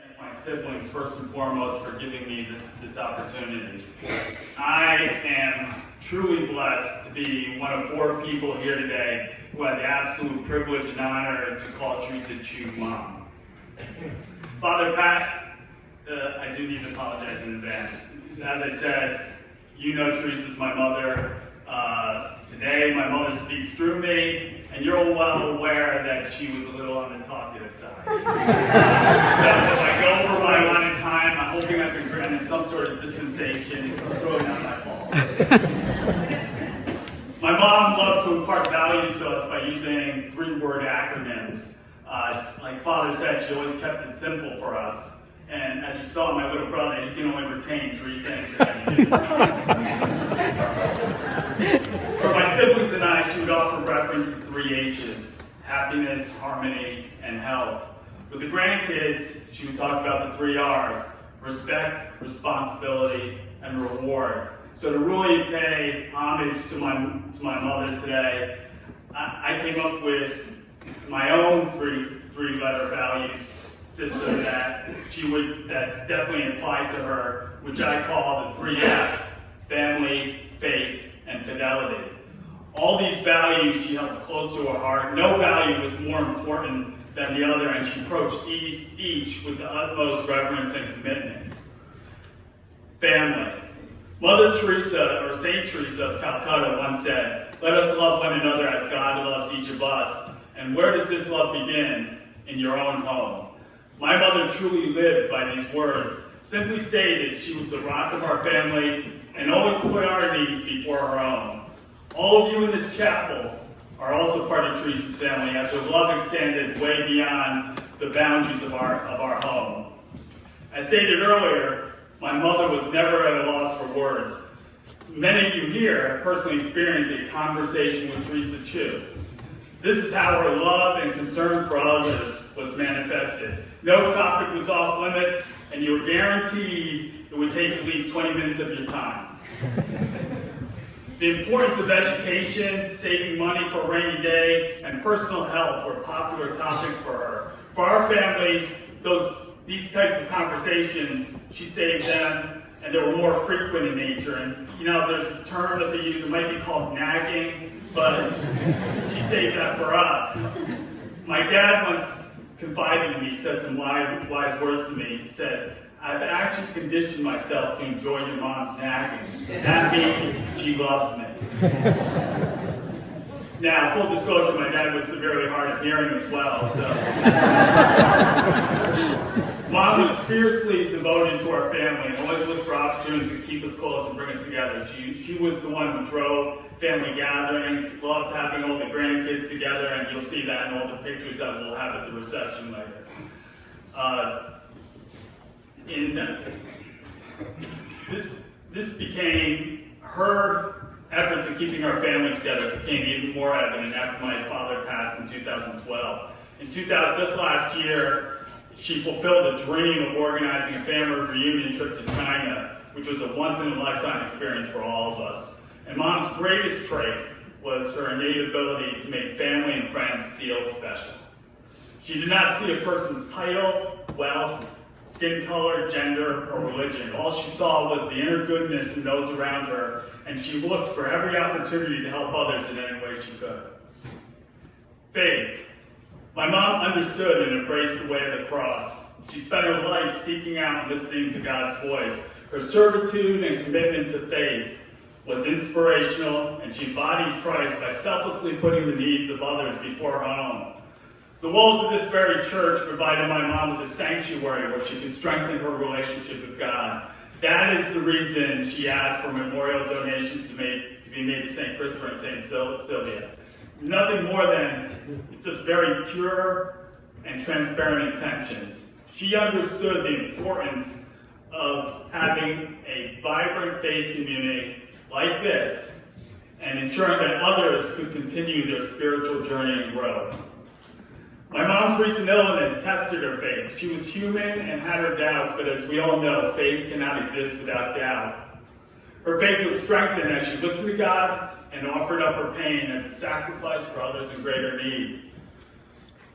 thank my siblings first and foremost for giving me this opportunity. I am truly blessed to be one of 4 people here today who had the absolute privilege and honor to call Teresa Chu mom. Father Pat, I do need to apologize in advance. As I said, you know Teresa's my mother. Today, my mother speaks through me, and you're all well aware that she was a little on the talkative side. So if I go over my allotted time, I'm hoping I've been granted some sort of dispensation. It's really not my fault. My mom loved to impart values to us by using 3-word acronyms. Like Father said, she always kept it simple for us. And as you saw, my little brother, he can only retain 3 things. For my siblings and I, she would offer reference to 3 H's: happiness, harmony, and health. With the grandkids, she would talk about the 3 R's: respect, responsibility, and reward. So to really pay homage to my mother today, I came up with my own 3-letter values system that definitely applied to her, which I call the 3 F's: family, faith, and fidelity. All these values she held close to her heart. No value was more important than the other, and she approached each with the utmost reverence and commitment. Family. Mother Teresa, or Saint Teresa of Calcutta, once said, "Let us love one another as God loves each of us." And where does this love begin? In your own home. My mother truly lived by these words. Simply stated, she was the rock of our family and always put our needs before her own. All of you in this chapel are also part of Teresa's family, as her love extended way beyond the boundaries of our home. As stated earlier, my mother was never at a loss for words. Many of you here have personally experienced a conversation with Teresa Chu. This is how her love and concern for others was manifested. No topic was off limits, and you were guaranteed it would take at least 20 minutes of your time. The importance of education, saving money for a rainy day, and personal health were popular topics for her. For our families, these types of conversations, she saved them, and they were more frequent in nature. And there's a term that they use, it might be called nagging, but she saved that for us. My dad once confided in me, said some wise words to me. He said, "I've actually conditioned myself to enjoy your mom's nagging. That means she loves me." Now, full disclosure, my dad was severely hard of hearing as well, so. Mom was fiercely devoted to our family and always looked for opportunities to keep us close and bring us together. She was the one who drove family gatherings, loved having all the grandkids together, and you'll see that in all the pictures that we'll have at the reception later. This became her efforts in keeping our family together became even more evident after my father passed in 2012. Just last year, she fulfilled the dream of organizing a family reunion trip to China, which was a once-in-a-lifetime experience for all of us. And Mom's greatest trait was her innate ability to make family and friends feel special. She did not see a person's title, wealth, skin color, gender, or religion. All she saw was the inner goodness in those around her, and she looked for every opportunity to help others in any way she could. Faith. My mom understood and embraced the way of the cross. She spent her life seeking out and listening to God's voice. Her servitude and commitment to faith was inspirational, and she embodied Christ by selflessly putting the needs of others before her own. The walls of this very church provided my mom with a sanctuary where she could strengthen her relationship with God. That is the reason she asked for memorial donations to be made to St. Christopher and St. Sylvia. Nothing more than just very pure and transparent intentions. She understood the importance of having a vibrant faith community like this and ensuring that others could continue their spiritual journey and growth. My mom's recent illness tested her faith. She was human and had her doubts, but as we all know, faith cannot exist without doubt. Her faith was strengthened as she listened to God and offered up her pain as a sacrifice for others in greater need.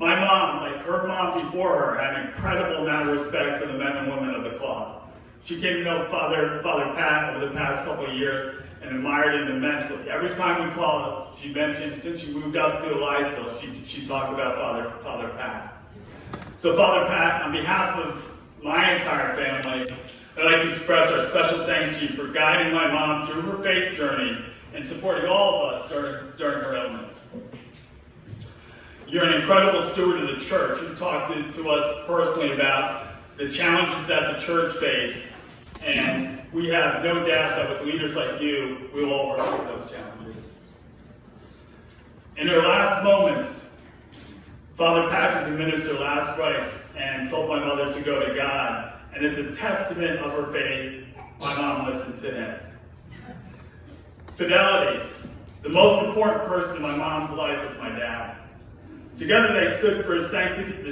My mom, like her mom before her, had an incredible amount of respect for the men and women of the cloth. She came to know Father Pat over the past couple of years and admired him immensely. Every time we called, she mentioned, since she moved up to Elizaville, she talked about Father Pat. So Father Pat, on behalf of my entire family, I'd like to express our special thanks to you for guiding my mom through her faith journey and supporting all of us during her illness. You're an incredible steward of the church. You've talked to us personally about the challenges that the church faced, and we have no doubt that with leaders like you, we will all overcome those challenges. In her last moments, Father Patrick administered last rites and told my mother to go to God, and as a testament of her faith, my mom listened to him. Fidelity. The most important person in my mom's life was my dad. Together they stood for the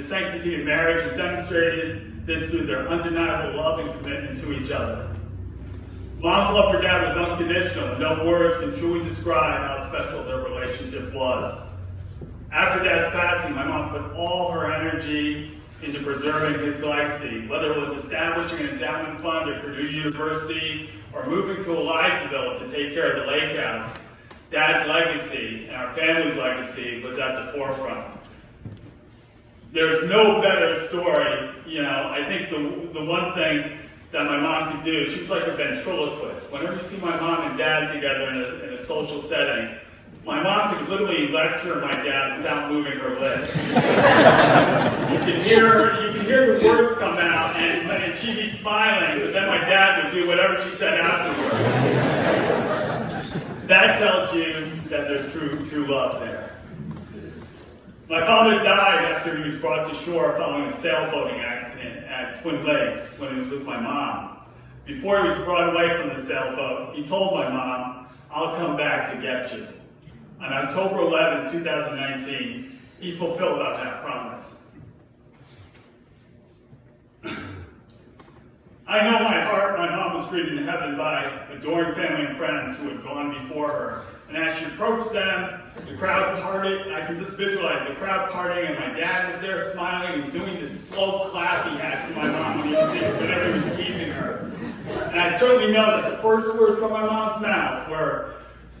sanctity of marriage and demonstrated this through their undeniable love and commitment to each other. Mom's love for Dad was unconditional, and no words can truly describe how special their relationship was. After Dad's passing, my mom put all her energy into preserving his legacy, whether it was establishing an endowment fund at Purdue University or moving to Elizaville to take care of the lake house. Dad's legacy and our family's legacy was at the forefront. There's no better story. I think the one thing that my mom could do, she was like a ventriloquist. Whenever you see my mom and dad together in a social setting, my mom could literally lecture my dad without moving her lips. You can hear the words come out, and she'd be smiling, but then my dad would do whatever she said afterwards. That tells you that there's true love there. My father died after he was brought to shore following a sailboating accident at Twin Lakes when he was with my mom. Before he was brought away from the sailboat, he told my mom, "I'll come back to get you." On October 11, 2019, he fulfilled that promise. I know my mom was greeted in heaven by adoring family and friends who had gone before her. And as she approached them, the crowd parted. I can just visualize the crowd parting, and my dad was there smiling and doing this slow clap he had to my mom whenever he was teasing her. And I certainly know that the first words from my mom's mouth were,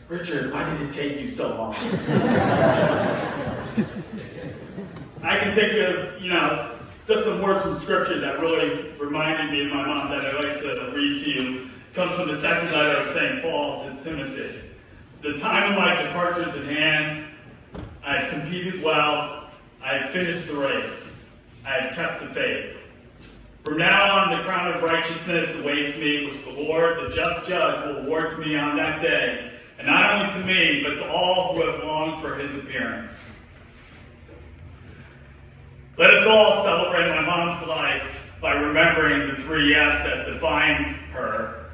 "Richard, why did it take you so long?" I can think of, just some words from scripture that really reminded me of my mom that I'd like to read to you. It comes from the second letter of St. Paul to Timothy. "The time of my departure is at hand. I have competed well. I have finished the race. I have kept the faith. From now on, the crown of righteousness awaits me, which the Lord, the just judge, will award to me on that day, and not only to me, but to all who have longed for his appearance." Let us all celebrate my mom's life by remembering the 3 F's that defined her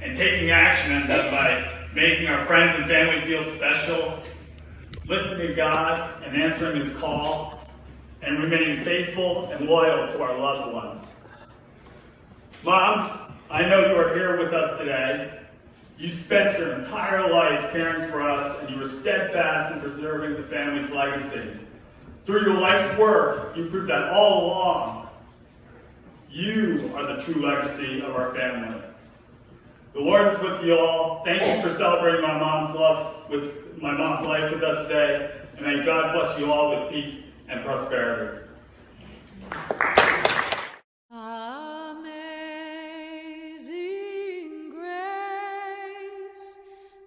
and taking action on them by making our friends and family feel special, listening to God and answering his call, and remaining faithful and loyal to our loved ones. Mom, I know you are here with us today. You spent your entire life caring for us, and you were steadfast in preserving the family's legacy. Through your life's work, you proved that all along, you are the true legacy of our family. The Lord is with you all. Thank you for celebrating my mom's life with us today, and may God bless you all with peace and prosperity. Amazing grace,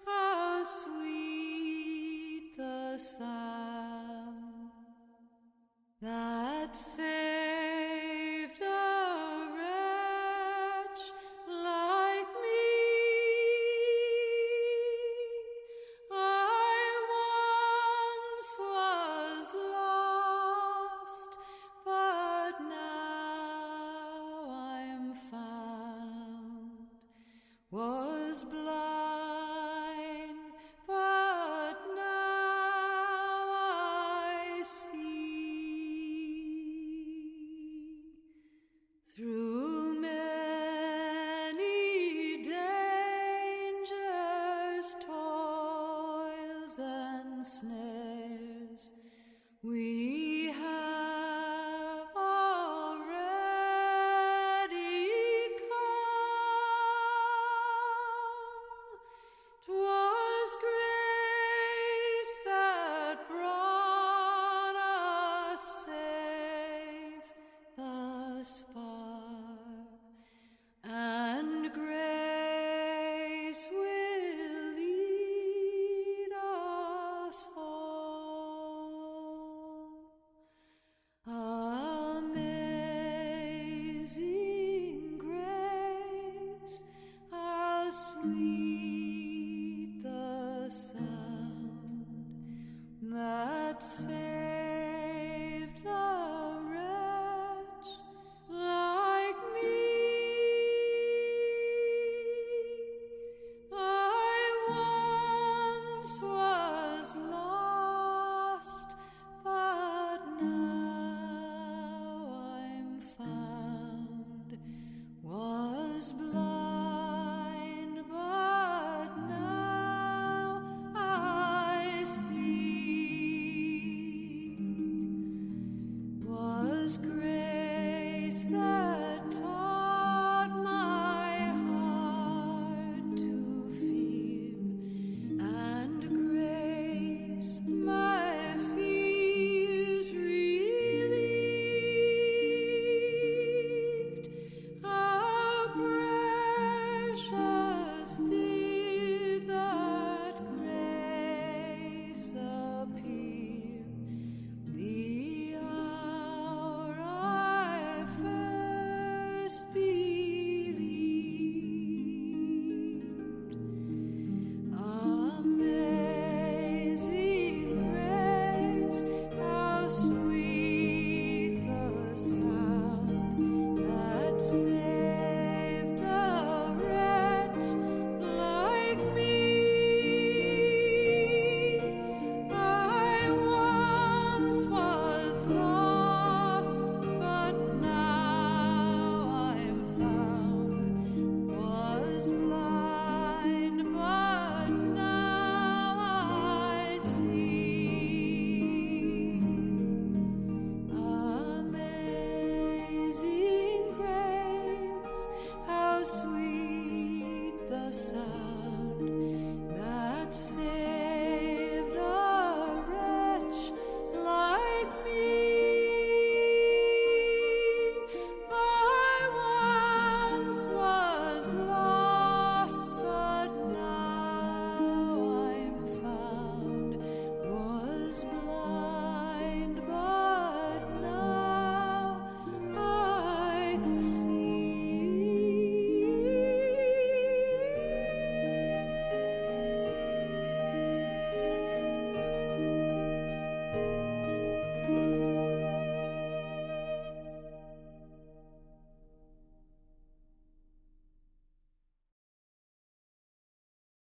how sweet the sound that